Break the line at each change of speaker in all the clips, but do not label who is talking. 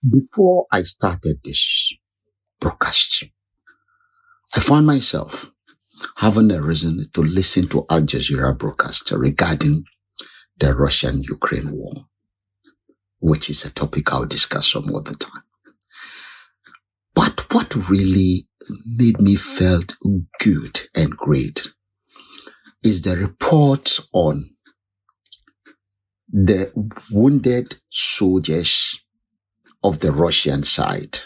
Before I started this broadcast, I found myself having a reason to listen to Al Jazeera broadcast regarding the Russian-Ukraine war, which is a topic I'll discuss some other time. But what really made me felt good and great is the reports on the wounded soldiers of the Russian side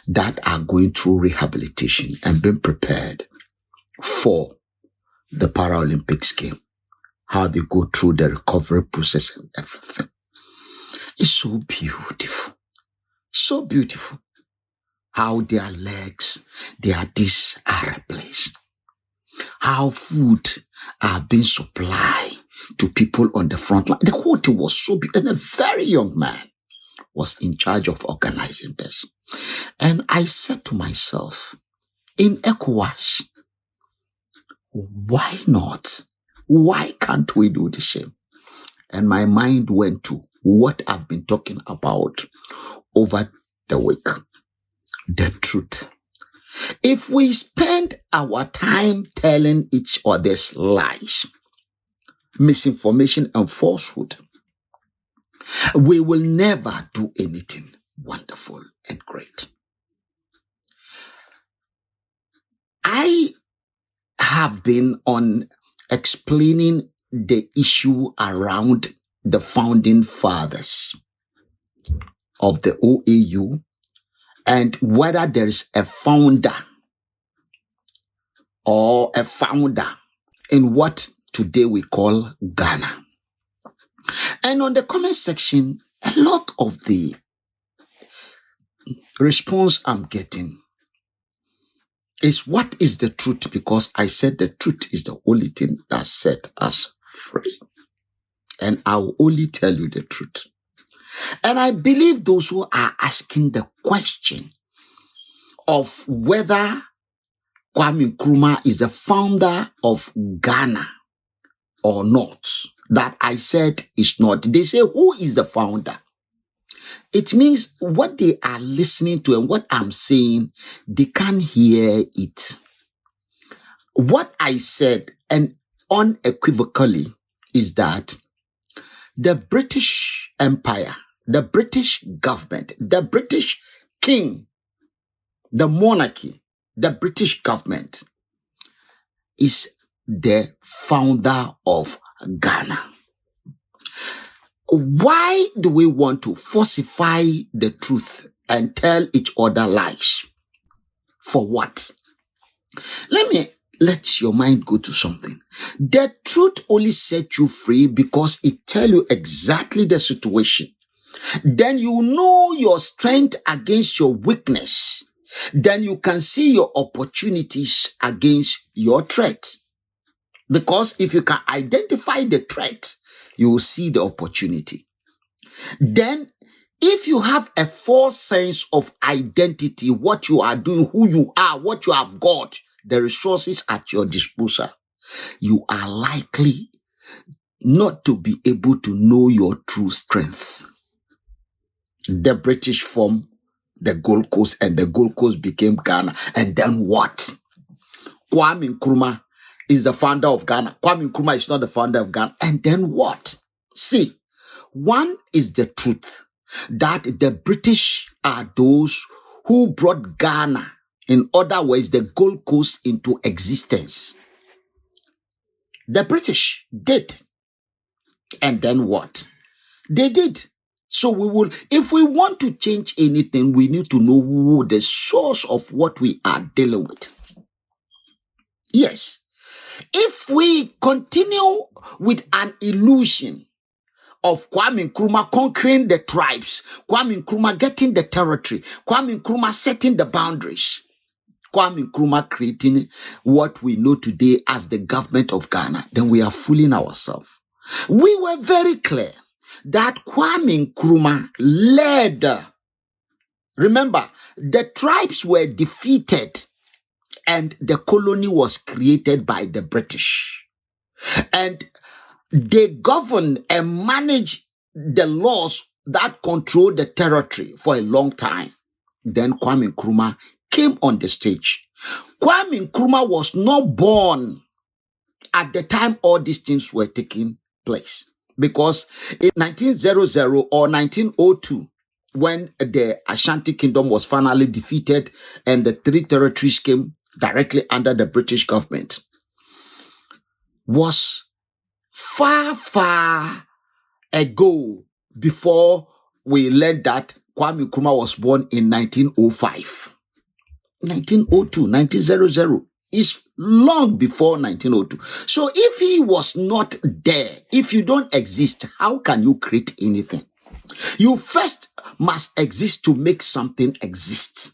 that are going through rehabilitation and being prepared for the Paralympics game, how they go through the recovery process and everything. It's so beautiful. So beautiful. How their legs, their discs are replaced. How food are being supplied to people on the front line. The whole thing was so beautiful. And a very young man was in charge of organizing this. And I said to myself, in ECOWAS, why not? Why can't we do the same? And my mind went to what I've been talking about over the week. The truth. If we spend our time telling each other's lies, misinformation and falsehood, we will never do anything wonderful and great. I have been on explaining the issue around the founding fathers of the OAU and whether there is a founder or a founder in what today we call Ghana. And on the comment section, a lot of the response I'm getting is what is the truth? Because I said the truth is the only thing that set us free. And I will only tell you the truth. And I believe those who are asking the question of whether Kwame Nkrumah is the founder of Ghana or not, that I said is not. They say, who is the founder? It means what they are listening to and what I'm saying, they can't hear it. What I said, and unequivocally, is that the British Empire, the British government, the British king, the monarchy, the British government is the founder of Ghana. Why do we want to falsify the truth and tell each other lies? For what? Let your mind go to something. The truth only sets you free because it tells you exactly the situation. Then you know your strength against your weakness. Then you can see your opportunities against your threat. Because if you can identify the threat, you will see the opportunity. Then, if you have a false sense of identity, what you are doing, who you are, what you have got, the resources at your disposal, you are likely not to be able to know your true strength. The British formed the Gold Coast and the Gold Coast became Ghana. And then what? Kwame Nkrumah is the founder of Ghana. Kwame Nkrumah is not the founder of Ghana. And then what? See, one is the truth that the British are those who brought Ghana, in other words, the Gold Coast, into existence. The British did. And then what? They did. So if we want to change anything, we need to know who the source of what we are dealing with. Yes. If we continue with an illusion of Kwame Nkrumah conquering the tribes, Kwame Nkrumah getting the territory, Kwame Nkrumah setting the boundaries, Kwame Nkrumah creating what we know today as the government of Ghana, then we are fooling ourselves. We were very clear that Kwame Nkrumah led. Remember, the tribes were defeated and the colony was created by the British. And they governed and managed the laws that controlled the territory for a long time. Then Kwame Nkrumah came on the stage. Kwame Nkrumah was not born at the time all these things were taking place, because in 1900 or 1902, when the Ashanti Kingdom was finally defeated and the three territories came directly under the British government, was far ago, before we learned that Kwame Nkrumah was born in 1905. 1902, 1900 is long before 1902. So if he was not there, if you don't exist, how can you create anything? You first must exist to make something exist.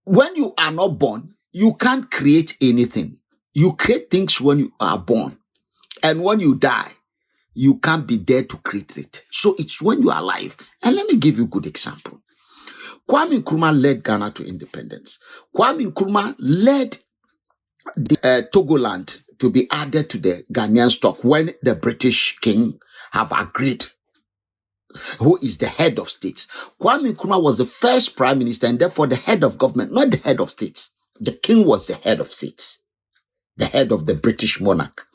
When you are not born, you can't create anything. You create things when you are born. And when you die, you can't be there to create it. So it's when you are alive. And let me give you a good example. Kwame Nkrumah led Ghana to independence. Kwame Nkrumah led the Togoland to be added to the Ghanaian stock when the British king have agreed who is the head of states. Kwame Nkrumah was the first prime minister and therefore the head of government, not the head of states. The king was the head of states, the head of the British monarch.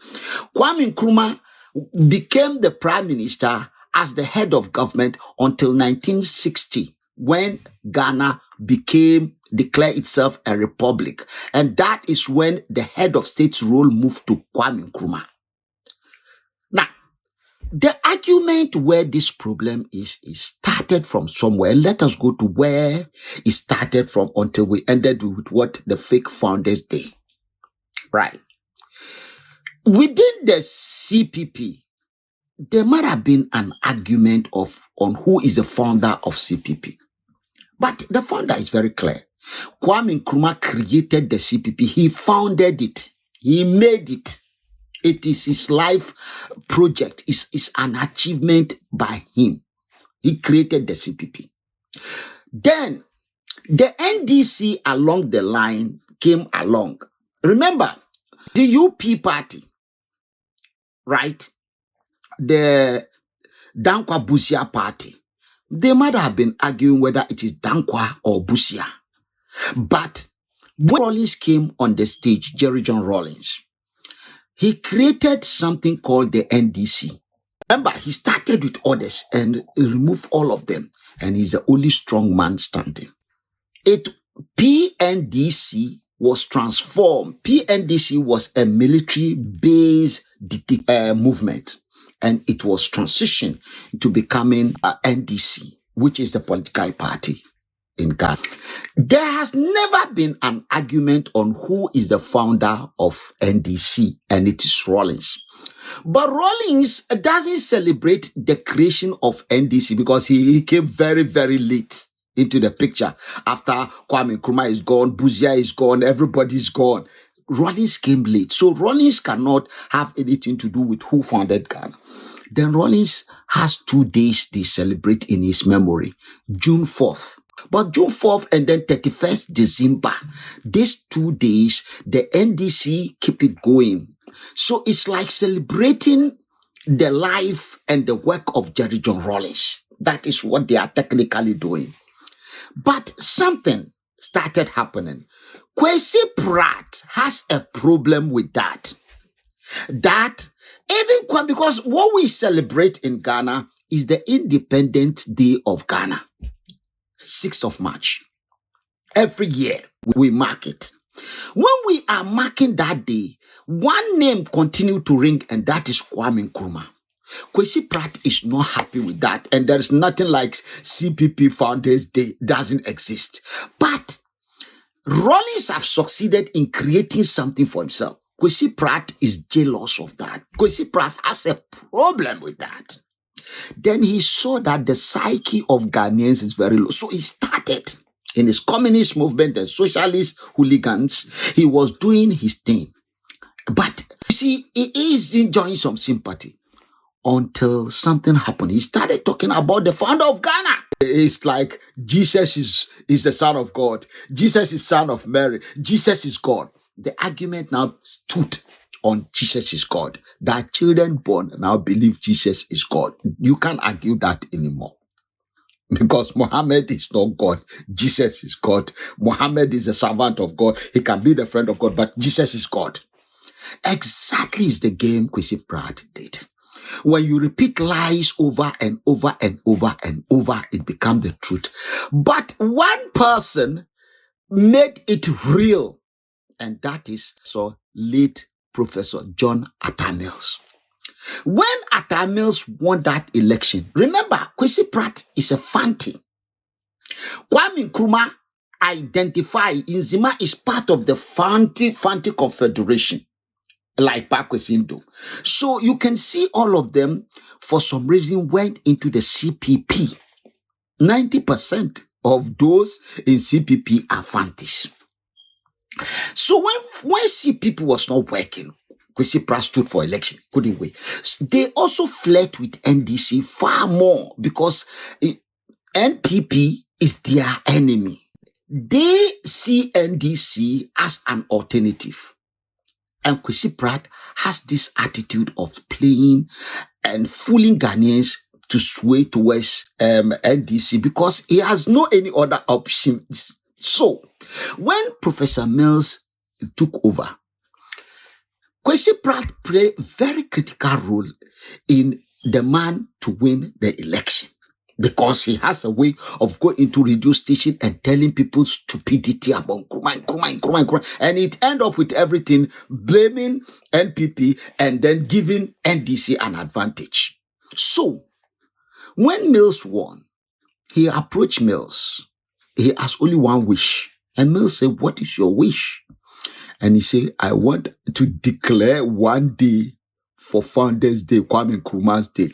Kwame Nkrumah became the prime minister as the head of government until 1960, when Ghana declared itself a republic. And that is when the head of state's role moved to Kwame Nkrumah. Now, the argument where this problem is started from somewhere. Let us go to where it started from until we ended with what the fake founders did. Right. Within the CPP, there might have been an argument on who is the founder of CPP. But the founder is very clear. Kwame Nkrumah created the CPP. He founded it. He made it. It is his life project. It's an achievement by him. He created the CPP. Then the NDC along the line came along. Remember, the UP party, right? The Dankwa Busia party. They might have been arguing whether it is Dankwa or Busia. But when Rawlings came on the stage, Jerry John Rawlings, he created something called the NDC. Remember, he started with others and removed all of them. And he's the only strong man standing. PNDC was transformed. PNDC was a military-based movement. And it was transitioned to becoming NDC, which is the political party in Ghana. There has never been an argument on who is the founder of NDC, and it is Rawlings. But Rawlings doesn't celebrate the creation of NDC because he came very, very late into the picture. After Kwame Nkrumah is gone, Busia is gone, everybody's gone. Rawlings came late. So Rawlings cannot have anything to do with who founded Ghana. Then Rawlings has 2 days they celebrate in his memory. June 4th. But June 4th and then 31st December, these 2 days, the NDC keep it going. So it's like celebrating the life and the work of Jerry John Rawlings. That is what they are technically doing. But something started happening. Kwasi Pratt has a problem with that. That even because what we celebrate in Ghana is the Independence Day of Ghana, 6th of March. Every year we mark it. When we are marking that day, one name continues to ring, and that is Kwame Nkrumah. Kwasi Pratt is not happy with that, and there is nothing like CPP Founders Day. Doesn't exist. But Rawlings have succeeded in creating something for himself. Kwasi Pratt is jealous of that. Kwasi Pratt has a problem with that. Then he saw that the psyche of Ghanaians is very low. So he started in his communist movement and socialist hooligans. He was doing his thing. But you see, he is enjoying some sympathy until something happened. He started talking about the founder of Ghana. It's like Jesus is the Son of God. Jesus is Son of Mary. Jesus is God. The argument now stood on Jesus is God. That children born now believe Jesus is God. You can't argue that anymore. Because Muhammad is not God. Jesus is God. Muhammad is a servant of God. He can be the friend of God, but Jesus is God. Exactly is the game Kwasi Pratt did. When you repeat lies over and over and over and over, it becomes the truth. But one person made it real, and that is so late Professor John Atta Mills. When Atta Mills won that election, remember, Kwasi Pratt is a Fanti. Kwame Nkrumah Nzima is part of the Fanti Confederation, like Pakwesindo. So you can see all of them, for some reason, went into the CPP. 90% of those in CPP are Fantis. So when CPP was not working, Kwasi Pratt stood for election, couldn't we? They also fled with NDC far more, because NPP is their enemy. They see NDC as an alternative. And Kwasi Pratt has this attitude of playing and fooling Ghanaians to sway towards NDC, because he has no any other options. So, when Professor Mills took over, Kwasi Pratt played a very critical role in the man to win the election, because he has a way of going into radio station and telling people stupidity about Nkrumah, and it end up with everything blaming NPP and then giving NDC an advantage. So, when Mills won, he approached Mills. He asked only one wish. And Mills said, "What is your wish?" And he said, "I want to declare one day for Founders Day, Kwame Nkrumah's Day."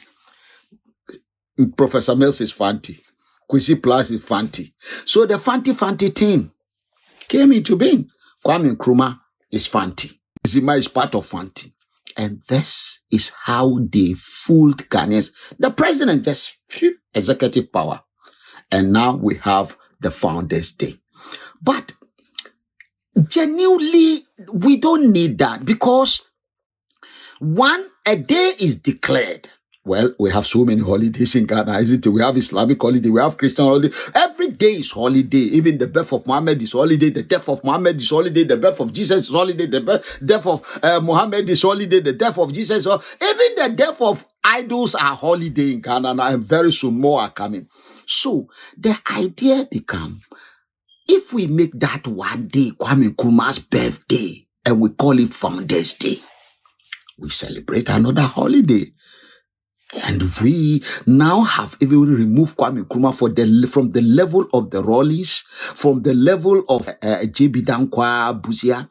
Professor Mills is Fanti. Kwasi Pratt is Fanti. So the Fanti team came into being. Kwame Nkrumah is Fanti. Zima is part of Fanti. And this is how they fooled Ghanaians. The president just executive power. And now we have the Founders Day. But genuinely, we don't need that, because a day is declared. Well, we have so many holidays in Ghana, isn't it? We have Islamic holiday, we have Christian holiday. Every day is holiday. Even the birth of Muhammad is holiday. The death of Muhammad is holiday. The birth of Jesus is holiday. The death of Muhammad is holiday. The death of Jesus. Even the death of idols are holiday in Ghana, and very soon more are coming. So the idea becomes, if we make that one day Kwame Nkrumah's birthday and we call it Founders Day, we celebrate another holiday. And we now have even removed Kwame Nkrumah from the level of the Rawlings, from the level of J.B. Dankwa Buzia,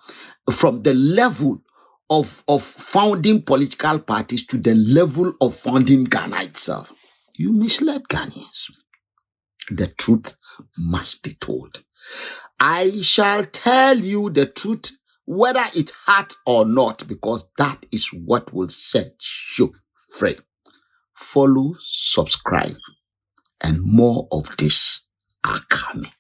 from the level of founding political parties to the level of founding Ghana itself. You misled Ghanaians. The truth must be told. I shall tell you the truth, whether it hurts or not, because that is what will set you free. Follow, subscribe, and more of this are coming.